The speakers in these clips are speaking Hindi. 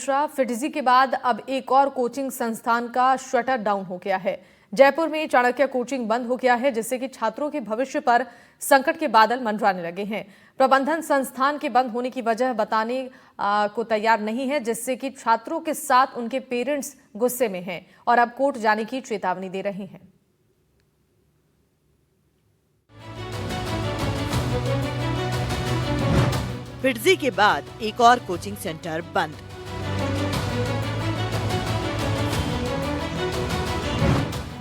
फिडजी के बाद अब एक और कोचिंग संस्थान का शटर डाउन हो गया है। जयपुर में चाणक्य कोचिंग बंद हो गया है, जिससे कि छात्रों के भविष्य पर संकट के बादल मंडराने लगे हैं। प्रबंधन संस्थान के बंद होने की वजह बताने को तैयार नहीं है, जिससे कि छात्रों के साथ उनके पेरेंट्स गुस्से में हैं और अब कोर्ट जाने की चेतावनी दे रहे हैं। फिडजी के बाद एक और कोचिंग सेंटर बंद।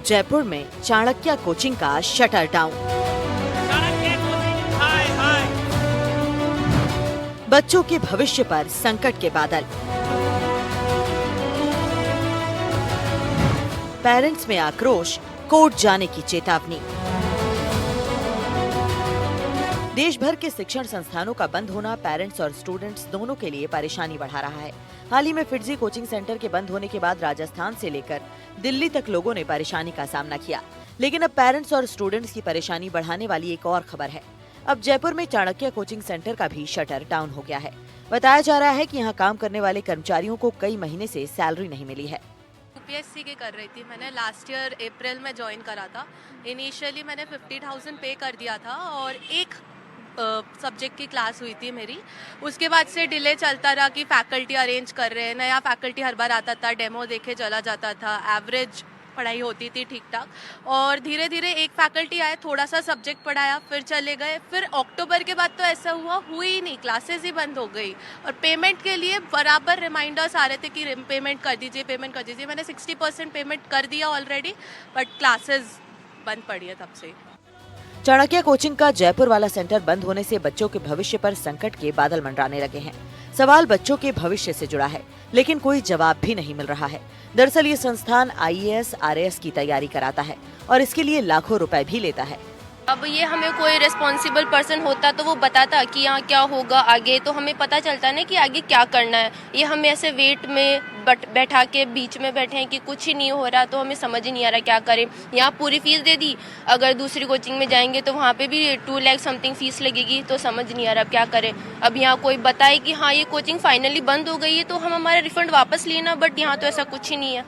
जयपुर में चाणक्य कोचिंग का शटर डाउन। बच्चों के भविष्य पर संकट के बादल। पेरेंट्स में आक्रोश, कोर्ट जाने की चेतावनी। देश भर के शिक्षण संस्थानों का बंद होना पेरेंट्स और स्टूडेंट्स दोनों के लिए परेशानी बढ़ा रहा है। हाल ही में फिडजी कोचिंग सेंटर के बंद होने के बाद राजस्थान से लेकर दिल्ली तक लोगों ने परेशानी का सामना किया, लेकिन अब पेरेंट्स और स्टूडेंट्स की परेशानी बढ़ाने वाली एक और खबर है। अब जयपुर में चाणक्य कोचिंग सेंटर का भी शटर डाउन हो गया है। बताया जा रहा है कि यहाँ काम करने वाले कर्मचारियों को कई महीने से सैलरी नहीं मिली है। यूपीएससी के कर रही थी, मैंने लास्ट ईयर अप्रैल में ज्वाइन करा था। इनिशियली मैंने 50,000 पे कर दिया था और एक सब्जेक्ट की क्लास हुई थी मेरी। उसके बाद से डिले चलता रहा कि फैकल्टी अरेंज कर रहे हैं, नया फैकल्टी हर बार आता था, डेमो देखे चला जाता था, एवरेज पढ़ाई होती थी ठीक ठाक। और धीरे धीरे एक फैकल्टी आए, थोड़ा सा सब्जेक्ट पढ़ाया, फिर चले गए। फिर अक्टूबर के बाद तो ऐसा हुई ही नहीं, क्लासेस ही बंद हो गई। और पेमेंट के लिए बराबर रिमाइंडर्स आ रहे थे कि पेमेंट कर दीजिए, पेमेंट कर दीजिए। मैंने 60% पेमेंट कर दिया ऑलरेडी, बट क्लासेस बंद पड़ी है तब से। चाणक्य कोचिंग का जयपुर वाला सेंटर बंद होने से बच्चों के भविष्य पर संकट के बादल मंडराने लगे हैं। सवाल बच्चों के भविष्य से जुड़ा है, लेकिन कोई जवाब भी नहीं मिल रहा है। दरअसल ये संस्थान आईएएस, आरएएस की तैयारी कराता है और इसके लिए लाखों रुपए भी लेता है। अब ये हमें कोई रिस्पॉन्सिबल पर्सन होता तो वो बताता कि यहाँ क्या होगा आगे, तो हमें पता चलता ना कि आगे क्या करना है। ये हमें ऐसे वेट में बैठा के बीच में बैठे हैं कि कुछ ही नहीं हो रहा, तो हमें समझ ही नहीं आ रहा क्या करें। यहाँ पूरी फीस दे दी, अगर दूसरी कोचिंग में जाएंगे तो वहाँ पे भी 2 लाख समथिंग फीस लगेगी, तो समझ नहीं आ रहा अब क्या करें। अब यहाँ कोई बताए कि हाँ ये कोचिंग फाइनली बंद हो गई है तो हम हमारा रिफंड वापस लेना, बट यहाँ तो ऐसा कुछ ही नहीं है।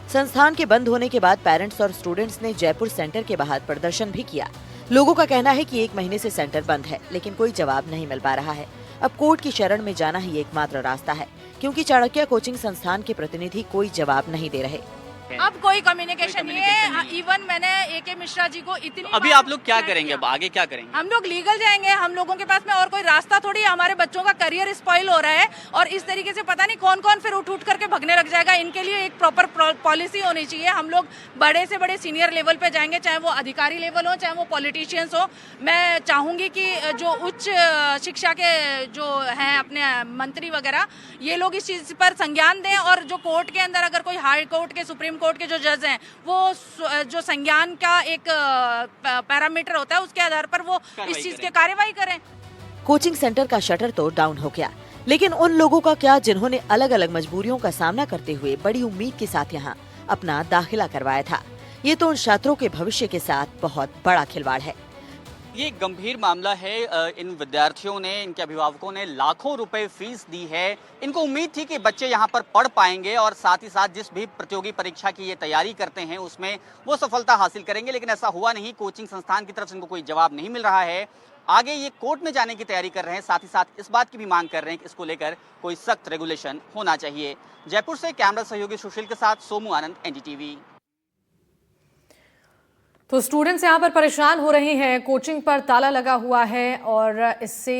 संस्थान के बंद होने के बाद पेरेंट्स और स्टूडेंट्स ने जयपुर सेंटर के बाहर प्रदर्शन भी किया। लोगों का कहना है कि 1 महीने से सेंटर बंद है, लेकिन कोई जवाब नहीं मिल पा रहा है। अब कोर्ट की शरण में जाना ही एकमात्र रास्ता है, क्योंकि चाणक्य कोचिंग संस्थान के प्रतिनिधि कोई जवाब नहीं दे रहे। अब कोई कम्युनिकेशन नहीं है। इवन मैंने एके मिश्रा जी को इतनी अभी आप लोग क्या करेंगे, अब आगे क्या करेंगे? हम लोग लीगल जाएंगे। हम लोगों के पास में और कोई रास्ता थोड़ी है। हमारे बच्चों का करियर स्पॉइल हो रहा है और इस तरीके से पता नहीं कौन कौन फिर उठ उठ करके भगने लग जाएगा। इनके लिए एक प्रॉपर पॉलिसी होनी चाहिए। हम लोग बड़े से बड़े सीनियर लेवल पे जाएंगे, चाहे वो अधिकारी लेवल हो, चाहे वो पॉलिटिशियंस हो। मैं चाहूंगी कि जो उच्च शिक्षा के जो हैं अपने मंत्री वगैरह, ये लोग इस चीज पर संज्ञान दें और जो कोर्ट के अंदर अगर कोई हाई कोर्ट के, सुप्रीम कोर्ट के जो जज हैं, वो जो संज्ञान का एक पैरामीटर होता है, उसके आधार पर वो इस चीज की कार्रवाई करें। कोचिंग सेंटर का शटर तो डाउन हो गया, लेकिन उन लोगों का क्या जिन्होंने अलग अलग मजबूरियों का सामना करते हुए बड़ी उम्मीद के साथ यहाँ अपना दाखिला करवाया था। ये तो उन छात्रों के भविष्य के साथ बहुत बड़ा खिलवाड़ है। ये एक गंभीर मामला है। इन विद्यार्थियों ने, इनके अभिभावकों ने लाखों रुपए फीस दी है। इनको उम्मीद थी कि बच्चे यहाँ पर पढ़ पाएंगे और साथ ही साथ जिस भी प्रतियोगी परीक्षा की ये तैयारी करते हैं उसमें वो सफलता हासिल करेंगे, लेकिन ऐसा हुआ नहीं। कोचिंग संस्थान की तरफ से इनको कोई जवाब नहीं मिल रहा है। आगे ये कोर्ट में जाने की तैयारी कर रहे हैं, साथ ही साथ इस बात की भी मांग कर रहे हैं कि इसको लेकर कोई सख्त रेगुलेशन होना चाहिए। जयपुर से कैमरा सहयोगी सुशील के साथ सोमू आनंद, एनडीटीवी। तो स्टूडेंट्स यहाँ पर परेशान हो रहे हैं, कोचिंग पर ताला लगा हुआ है और इससे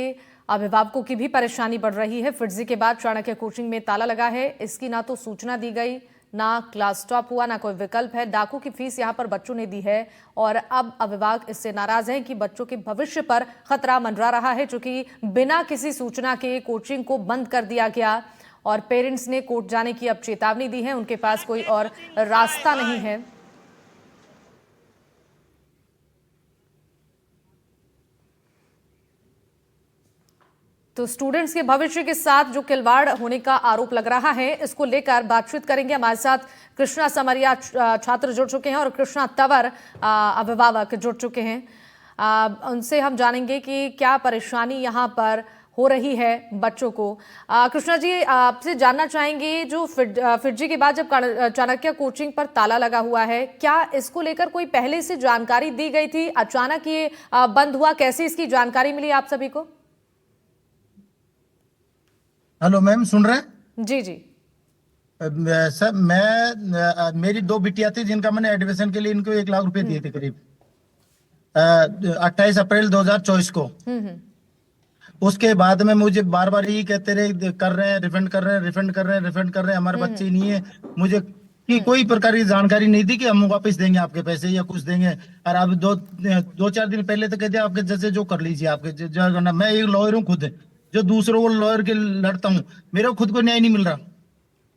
अभिभावकों की भी परेशानी बढ़ रही है। फिडजी के बाद चाणक्य कोचिंग में ताला लगा है, इसकी ना तो सूचना दी गई, ना क्लास स्टॉप हुआ, ना कोई विकल्प है। लाखों की फीस यहाँ पर बच्चों ने दी है और अब अभिभावक इससे नाराज हैं कि बच्चों के भविष्य पर खतरा मंडरा रहा है, चूंकि बिना किसी सूचना के कोचिंग को बंद कर दिया गया और पेरेंट्स ने कोर्ट जाने की अब चेतावनी दी है। उनके पास कोई और रास्ता नहीं है। तो स्टूडेंट्स के भविष्य के साथ जो खिलवाड़ होने का आरोप लग रहा है, इसको लेकर बातचीत करेंगे। हमारे साथ कृष्णा समरिया छात्र जुड़ चुके हैं और कृष्णा तंवर अभिभावक जुड़ चुके हैं। उनसे हम जानेंगे कि क्या परेशानी यहाँ पर हो रही है बच्चों को। कृष्णा जी, आपसे जानना चाहेंगे, जो फिरजी के बाद जब चाणक्य कोचिंग पर ताला लगा हुआ है, क्या इसको लेकर कोई पहले से जानकारी दी गई थी? अचानक ये बंद हुआ, कैसे इसकी जानकारी मिली आप सभी को? हेलो मैम, सुन रहे हैं? जी जी। सर, मेरी 2 बिटिया थी जिनका मैंने एडमिशन के लिए इनको 1 लाख रुपए दिए थे करीब 28 अप्रैल 2024 को। उसके बाद में मुझे बार बार यही कहते रहे, कर रहे हैं, रिफंड कर रहे हैं, रिफंड कर रहे हैं, रिफंड कर रहे हैं, हमारे बच्चे नहीं है। मुझे कोई प्रकार की जानकारी नहीं थी कि हम वापस देंगे आपके पैसे या कुछ देंगे। और अब 2-4 दिन पहले तो कहते आपके जैसे जो कर लीजिए, आपके जो करना। मैं एक लॉयर हूँ खुद, जो दूसरों को लॉयर के लड़ता हूँ, मेरे को खुद को न्याय नहीं मिल रहा।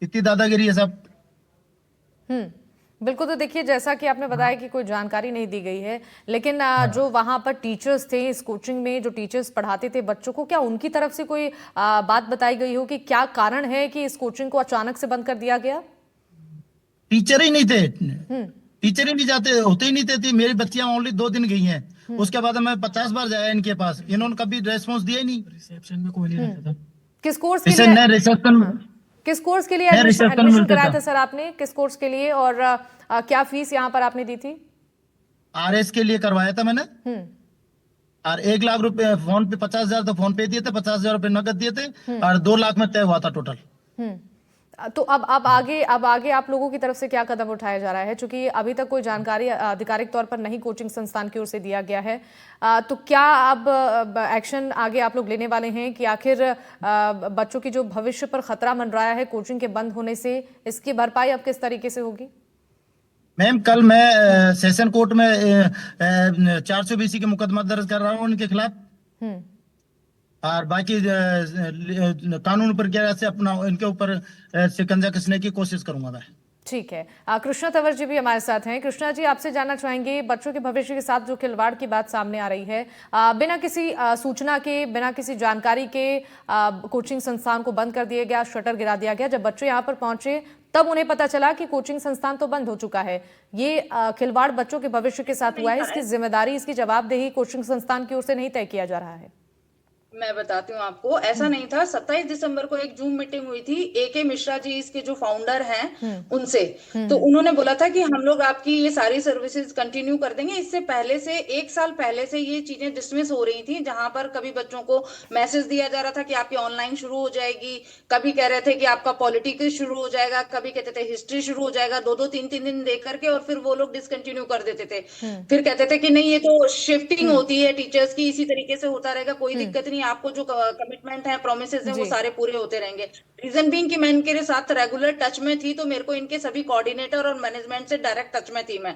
इतनी दादागिरी है सब। बिल्कुल। तो देखिए, जैसा कि आपने बताया कि कोई जानकारी नहीं दी गई है, लेकिन जो वहां पर टीचर्स थे, इस कोचिंग में जो टीचर्स पढ़ाते थे बच्चों को, क्या उनकी तरफ से कोई बात बताई गई हो कि क्या कारण है कि इस कोचिंग को अचानक से बंद कर दिया गया? टीचर ही नहीं थे, टीचर ही नहीं जाते, होते ही नहीं थे। मेरी बच्चियां ओनली 2 दिन गई हैं। उसके बाद मैं 50 बार जाया इनके पास, इन्होंने कभी रेस्पॉन्स दिया ही नहीं। रिसेप्शन में कोई नहीं रहता था। किस कोर्स के लिए? रिसेप्शन किस कोर्स के लिए एडमिशन कराया था सर आपने? किस कोर्स के लिए, और क्या फीस यहाँ पर आपने दी थी? RS के लिए करवाया था मैंने। और 1 लाख रुपए फोन पे, 50,000 तो फोन पे दिए थे, 50,000 रुपए नकद दिए थे, और 2 लाख में तय हुआ था टोटल। तो अब आगे आप लोगों की तरफ से क्या कदम उठाया जा रहा है? चूंकि अभी तक कोई जानकारी आधिकारिक तौर पर नहीं कोचिंग संस्थान की ओर से दिया गया है, तो क्या अब एक्शन आगे आप लोग लेने वाले हैं कि आखिर बच्चों की जो भविष्य पर खतरा मंडराया है कोचिंग के बंद होने से, इसकी भरपाई अब किस तरीके से होगी? मैम, कल मैं सेशन कोर्ट में 420 के मुकदमा दर्ज कर रहा हूँ उनके खिलाफ, और बाकी कानून प्रक्रिया से अपना इनके ऊपर शिकंजा कसने की कोशिश करूंगा मैं। ठीक है। कृष्णा तंवर जी भी हमारे साथ हैं। कृष्णा जी, आपसे जानना चाहेंगे, बच्चों के भविष्य के साथ जो खिलवाड़ की बात सामने आ रही है, बिना किसी सूचना के, बिना किसी जानकारी के कोचिंग संस्थान को बंद कर दिया गया, शटर गिरा दिया गया। जब बच्चे यहाँ पर पहुंचे तब उन्हें पता चला कि कोचिंग संस्थान तो बंद हो चुका है। ये खिलवाड़ बच्चों के भविष्य के साथ हुआ है, इसकी जिम्मेदारी, इसकी जवाबदेही कोचिंग संस्थान की ओर से नहीं तय किया जा रहा है? मैं बताती हूँ आपको, ऐसा नहीं था। 27 दिसंबर को एक जूम मीटिंग हुई थी AK मिश्रा जी, इसके जो फाउंडर हैं, उनसे। तो उन्होंने बोला था कि हम लोग आपकी ये सारी सर्विसेज कंटिन्यू कर देंगे। इससे पहले से 1 साल पहले से ये चीजें डिसमिस हो रही थी, जहां पर कभी बच्चों को मैसेज दिया जा रहा था कि आपकी ऑनलाइन शुरू हो जाएगी, कभी कह रहे थे कि आपका पॉलिटिकल शुरू हो जाएगा, कभी कहते थे हिस्ट्री शुरू हो जाएगा, 2-2, 3-3 दिन दे करके, और फिर वो लोग डिसकंटिन्यू कर देते थे। फिर कहते थे कि नहीं, ये तो शिफ्टिंग होती है टीचर्स की, इसी तरीके से होता रहेगा, कोई दिक्कत नहीं, आपको जो कमिटमेंट है, प्रोमिसेस हैं, वो सारे पूरे होते रहेंगे। रीजन बीइंग कि मैं इनके साथ रेगुलर टच में थी, तो मेरे को इनके सभी कोऑर्डिनेटर और मैनेजमेंट से डायरेक्ट टच में थी मैं।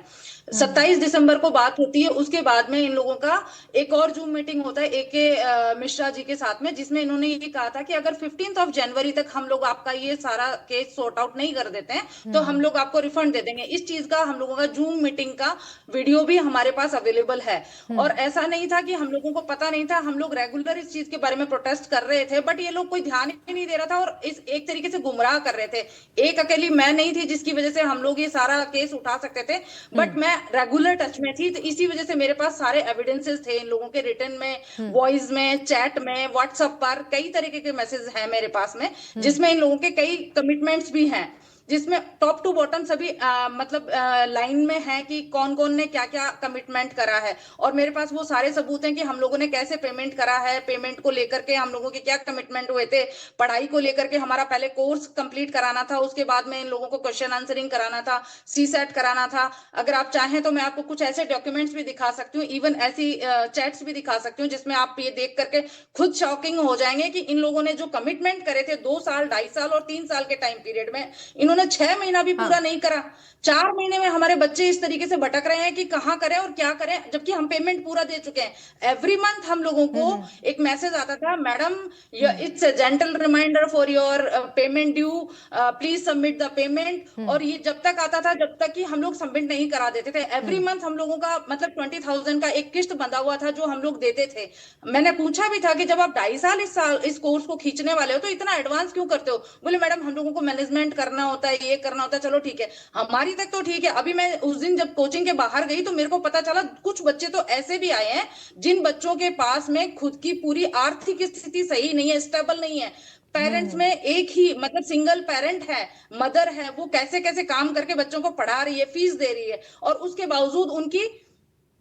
27 दिसंबर को बात होती है, उसके बाद में इन लोगों का एक और जूम मीटिंग होता है AK मिश्रा जी के साथ में, जिसमें इन्होंने ये कहा था कि अगर 15 जनवरी तक हम लोग आपका ये सारा केस सॉर्ट आउट नहीं कर देते हैं तो हम लोग आपको रिफंड दे देंगे। इस चीज का हम लोगों का जूम मीटिंग का वीडियो भी हमारे पास अवेलेबल है। और ऐसा नहीं था कि हम लोगों को पता नहीं था, हम लोग रेगुलर इस चीज के बारे में प्रोटेस्ट कर रहे थे, बट ये लोग कोई ध्यान ही नहीं दे रहा था और इस एक तरीके से गुमराह कर रहे थे। एक अकेली मैं नहीं थी जिसकी वजह से हम लोग ये सारा केस उठा सकते थे, बट मैं रेगुलर टच में थी, तो इसी वजह से मेरे पास सारे एविडेंसेस थे इन लोगों के, रिटन में, वॉइस में, चैट में, व्हाट्सएप पर कई तरीके के मैसेज हैं मेरे पास में, जिसमें इन लोगों के कई कमिटमेंट्स भी हैं, जिसमें टॉप टू बॉटम सभी मतलब लाइन में है कि कौन कौन ने क्या क्या कमिटमेंट करा है। और मेरे पास वो सारे सबूत हैं कि हम लोगों ने कैसे पेमेंट करा है, पेमेंट को लेकर के हम लोगों के क्या कमिटमेंट हुए थे, पढ़ाई को लेकर के हमारा पहले कोर्स कंप्लीट कराना था, उसके बाद में इन लोगों को क्वेश्चन आंसरिंग कराना था, CSET कराना था। अगर आप चाहें तो मैं आपको कुछ ऐसे डॉक्यूमेंट्स भी दिखा सकती हूँ, इवन ऐसी चैट्स भी दिखा सकती हूँ, जिसमें आप ये देख करके खुद शॉकिंग हो जाएंगे कि इन लोगों ने जो कमिटमेंट करे थे 2 साल, 2.5 साल और 3 साल के टाइम पीरियड में, इन्होंने 6 महीना भी पूरा नहीं करा। 4 महीने में हमारे बच्चे इस तरीके से भटक रहे हैं कि कहां करें और क्या करें, जबकि हम पेमेंट पूरा दे चुके हैं। एवरी मंथ हम लोगों को एक मैसेज आता था, madam it's a gentle reminder for your payment due, please submit the payment. और ये जब तक आता था जब तक कि हम लोग सबमिट नहीं करा देते थे। एवरी मंथ हम लोगों का मतलब 20,000 का एक किस्त बंधा हुआ था जो हम लोग देते थे। मैंने पूछा भी था कि जब आप 2.5 साल इस कोर्स को खींचने वाले हो तो इतना एडवांस क्यों करते हो? बोले मैडम हम लोगों को मैनेजमेंट करना होता होता है, ये करना होता है, चलो ठीक है, हमारी तक तो ठीक है। अभी मैं उस दिन जब कोचिंग के बाहर गई तो मेरे को पता चला कुछ बच्चे तो ऐसे भी आए हैं जिन बच्चों के पास में खुद की पूरी आर्थिक स्थिति सही नहीं है, स्टेबल नहीं है। पेरेंट्स में एक ही मतलब सिंगल पेरेंट है, मदर है, वो कैसे कैसे काम करके बच्चों को पढ़ा रही है, फीस दे रही है, और उसके बावजूद उनकी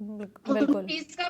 बिल्कुल। फीस का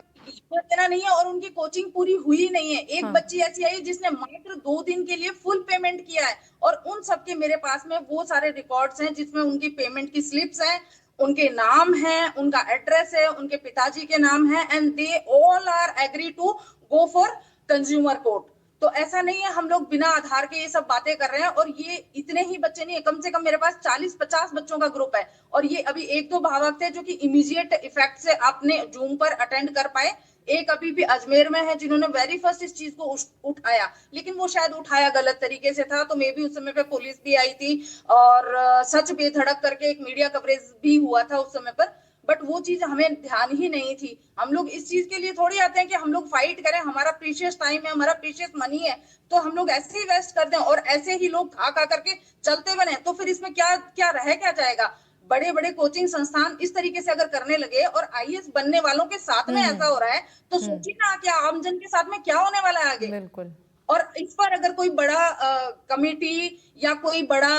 देना नहीं है और उनकी कोचिंग पूरी हुई नहीं है। एक हाँ। बच्ची ऐसी आई जिसने मात्र 2 दिन के लिए फुल पेमेंट किया है, और उन सबके मेरे पास में वो सारे रिकॉर्ड्स हैं जिसमें उनकी पेमेंट की स्लिप्स हैं, उनके नाम है, उनका एड्रेस है, उनके पिताजी के नाम है, and they all are agree to go for consumer court. तो ऐसा नहीं है हम लोग बिना आधार के ये सब बातें कर रहे हैं। और ये इतने ही बच्चे नहीं है, कम से कम मेरे पास 40-50 बच्चों का ग्रुप है, और ये अभी 1-2 भावक थे जो कि इमीडिएट इफेक्ट से आपने जूम पर अटेंड कर पाए। एक अभी भी अजमेर में है जिन्होंने वेरी फर्स्ट इस चीज को उठाया, लेकिन वो शायद उठाया गलत तरीके से था, तो मे बी उस समय पे पुलिस भी आई थी और सच बेधड़क करके एक मीडिया कवरेज भी हुआ था उस समय पर, बट वो चीज हमें ध्यान ही नहीं थी। हम लोग इस चीज के लिए थोड़ी आते हैं कि हम लोग फाइट करें, हमारा प्रीशियस टाइम है, हमारा प्रीशियस मनी है, तो हम लोग ऐसे ही वेस्ट कर दें और ऐसे ही लोग खा खा करके चलते बने, तो फिर इसमें क्या क्या रह क्या जाएगा। बड़े बड़े कोचिंग संस्थान इस तरीके से अगर करने लगे और आईएएस बनने वालों के साथ में ऐसा हो रहा है, तो सोचिए ना क्या आमजन के साथ में क्या होने वाला है आगे। बिल्कुल। और इस पर अगर कोई बड़ा कमेटी या कोई बड़ा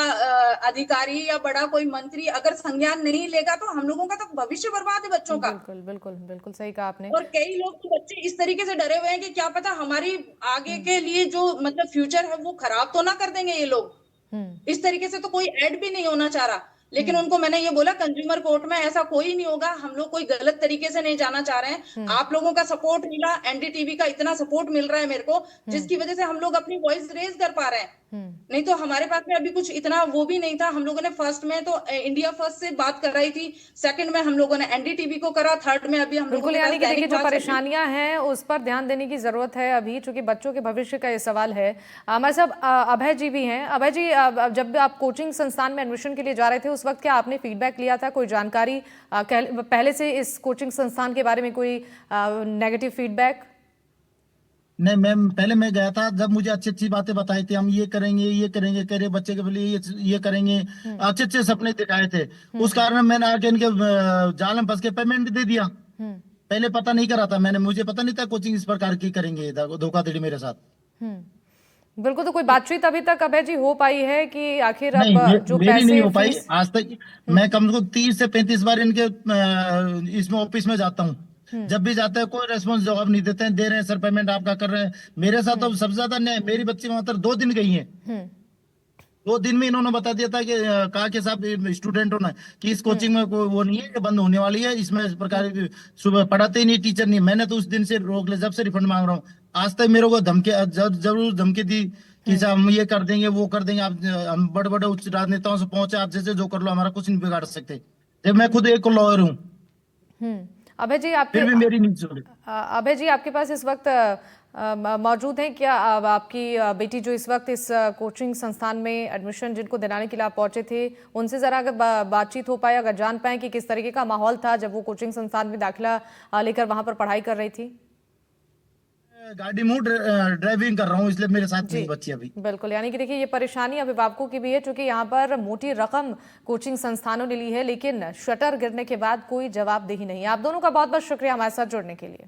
अधिकारी या बड़ा कोई मंत्री अगर संज्ञान नहीं लेगा, तो हम लोगों का तो भविष्य बर्बाद है बच्चों का। बिल्कुल बिल्कुल बिल्कुल सही कहा आपने। और कई लोग तो बच्चे इस तरीके से डरे हुए हैं कि क्या पता हमारी आगे के लिए जो मतलब फ्यूचर है वो खराब तो ना कर देंगे ये लोग। इस तरीके से तो कोई ऐड भी नहीं होना चाह रहा, लेकिन उनको मैंने ये बोला कंज्यूमर कोर्ट में ऐसा कोई नहीं होगा, हम लोग कोई गलत तरीके से नहीं जाना चाह रहे हैं। आप लोगों का सपोर्ट मिला, एनडीटीवी का इतना सपोर्ट मिल रहा है मेरे को, जिसकी वजह से हम लोग अपनी वॉइस रेज कर पा रहे हैं। नहीं तो हमारे पास में अभी कुछ इतना वो भी नहीं था। हम लोगों ने फर्स्ट में तो इंडिया फर्स्ट से बात कराई थी, सेकंड में हम लोगों ने एनडीटीवी को करा, थर्ड में अभी हम लोगों बिल्कुल, के यानी पास कि देखिए दैनिक जो परेशानियां हैं उस पर ध्यान देने की जरूरत है अभी, चूंकि बच्चों के भविष्य का ये सवाल है। हमारे साथ अभय जी भी हैं। अभय जी, जब आप कोचिंग संस्थान में एडमिशन के लिए जा रहे थे उस वक्त क्या आपने फीडबैक लिया था, कोई जानकारी पहले से इस कोचिंग संस्थान के बारे में, कोई नेगेटिव फीडबैक? नहीं मैम, पहले मैं गया था जब मुझे अच्छी अच्छी बातें बताई थी, हम ये करेंगे ये करेंगे, करे बच्चे के लिए ये करेंगे, अच्छे अच्छे सपने दिखाए थे। उस कारण मैंने आके इनके जाल में फंस के पेमेंट दे दिया। पहले पता नहीं करा था मैंने, मुझे पता नहीं था कोचिंग इस प्रकार की करेंगे, धोखाधड़ी मेरे साथ। बिल्कुल, तो कोई बातचीत अभी तक अभय जी हो पाई है कि आखिर नहीं, अब जो मेरी पैसे नहीं हो पाई फीस? आज तक। मैं कम से कम 30 से 35 बार इनके इसमें ऑफिस में जाता हूँ। जब भी जाते हैं कोई रेस्पॉन्स जवाब नहीं देते हैं, दे रहे हैं सर पेमेंट आपका कर रहे हैं। मेरे साथ तो सबसे ज्यादा अन्याय, मेरी बच्ची मात्र 2 दिन गई है। 2 दिन में इन्होंने बता दिया था कि कहा कि साहब स्टूडेंटों ने कि इस कोचिंग में कोई वो नहीं है, कि बंद होने वाली है, इसमें इस प्रकार की सुबह पढ़ाते ही नहीं, टीचर नहीं। मैंने तो उस दिन से रोक लिया, जब से रिफंड मांग रहा हूँ। आज तक मेरे को धमकी जरूर धमकी दी कि साहब हम ये कर देंगे वो कर देंगे, आप हम बड़े बड़े उच्च राजनेताओं से पहुंचे, आप जैसे जो कर लो, हमारा कुछ नहीं बिगाड़ सकते, जब मैं खुद एक लॉयर हूँ। अभय जी फिर भी मेरी नहीं सुनी। अभय जी, आपके पास इस वक्त मौजूद हैं क्या आपकी बेटी जो इस वक्त इस कोचिंग संस्थान में एडमिशन जिनको दिलाने के लिए आप पहुंचे थे, उनसे जरा अगर बातचीत हो पाए, अगर जान पाए कि किस तरीके का माहौल था जब वो कोचिंग संस्थान में दाखिला लेकर वहां पर पढ़ाई कर रही थी? गाड़ी में ड्राइविंग कर रहा हूँ, इसलिए मेरे साथ नहीं बच्ची अभी। बिल्कुल, यानी कि देखिए ये परेशानी अभिभावकों की भी है, क्योंकि यहाँ पर मोटी रकम कोचिंग संस्थानों ने ली है, लेकिन शटर गिरने के बाद कोई जवाबदेही नहीं है। आप दोनों का बहुत बहुत शुक्रिया हमारे साथ जुड़ने के लिए।